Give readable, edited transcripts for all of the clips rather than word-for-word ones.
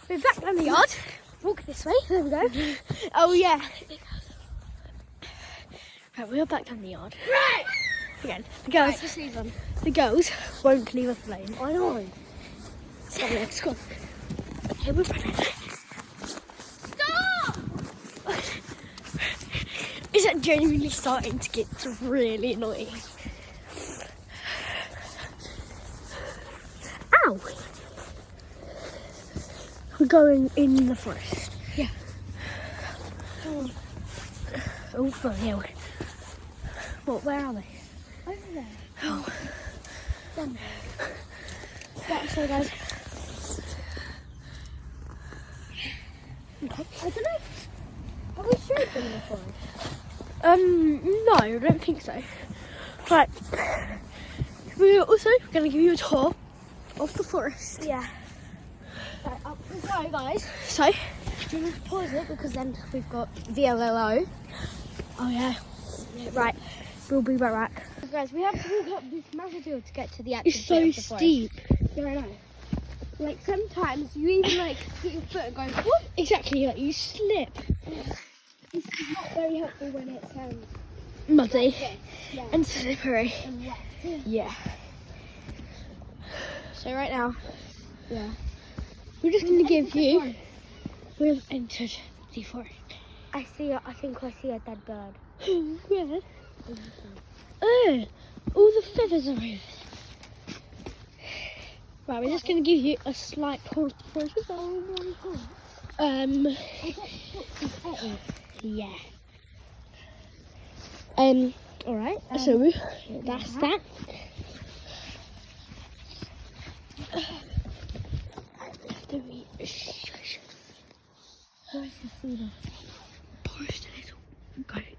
We're back down the yard. Walk this way. There we go. Oh yeah. Right, we're back down the yard. Right. Again, the girls. Right, just leave them. The girls won't leave us alone. I know. So let's go. Okay, we're running. Stop! Is that genuinely starting to get really annoying? Ow! We're going in the forest. Yeah. Oh, yeah. What? Where are they? Over there. Oh. Down there. Yeah, so guys. Okay. I don't know. Have we showed them before? No, I don't think so. Right. We're also going to give you a tour of the forest. Yeah. Right, up we go, guys. So, Do you want to pause it because then we've got VLLO. oh yeah. Right, we'll be right back. Guys, we have to walk up this massive hill to get to the actual It's so bit of the forest. steep. Yeah, I know. Like sometimes you even like put your foot and go, whoop. Exactly, like you slip. It's not very helpful when it's Muddy yeah, and slippery. and wet. Yeah. So right now, Yeah. we're just going to give you, we've entered the forest. I think I see a dead bird. Where? Oh, all the feathers are over there. Right, we're just going to give you a slight tour of the forest. Oh my god. Yeah. Alright, so that's that. Where's the cedar? Boris, the little goat.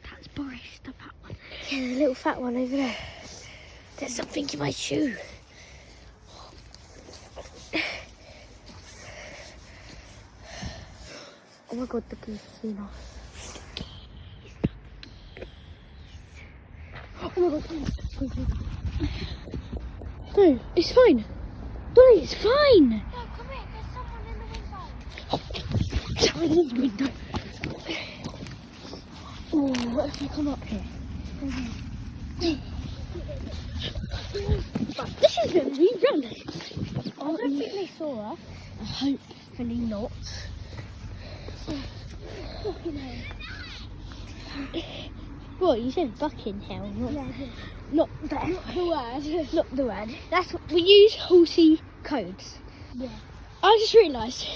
That's Boris, the fat one. Yeah, the little fat one over there. There's something in my shoe. Oh my god, the goose is seen us. Oh my god, No, it's fine. Dolly, it's fine. no, come here, there's someone in the window. Someone in the window. Oh, what if you come up here? This is going to be run. I don't think they saw us. Hopefully not. Fucking hell. What, you said Buckingham, not that. Not the word. Not the word. That's what we use horsey codes. Yeah. I just realised,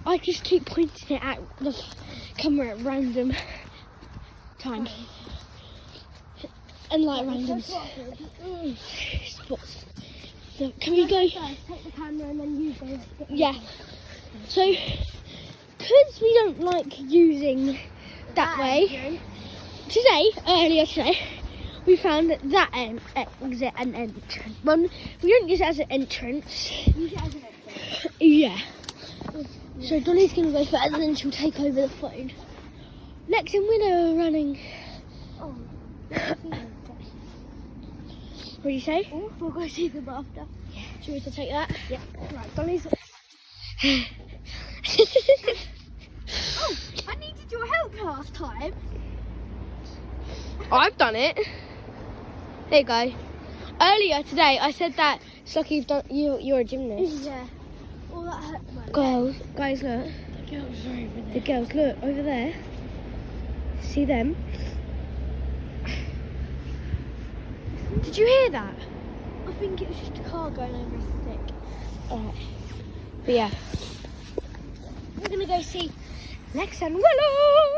I just keep pointing it at the camera at random times. And like random spots. So can we go? Take the camera and then you go. Yeah. So, because we don't like using that way, earlier today, we found that exit and entrance. Well, we don't use it as an entrance. Use it as an exit. Yeah. So Dolly's going to go first and then she'll take over the phone. Next in winner running. Oh. What do you say? Oh, we'll go see them after. Yeah. Should we to take that? Yeah. Right, Dolly's. Oh, I needed your help last time. I've done it. There you go. Earlier today, I said that Slucky, you're a gymnast. Yeah. All that hurt my Guys, look. The girls are over there. The girls, look over there. See them? Did you hear that? I think it was just a car going over a stick. Alright. But yeah. We're gonna go see Lex and Willow.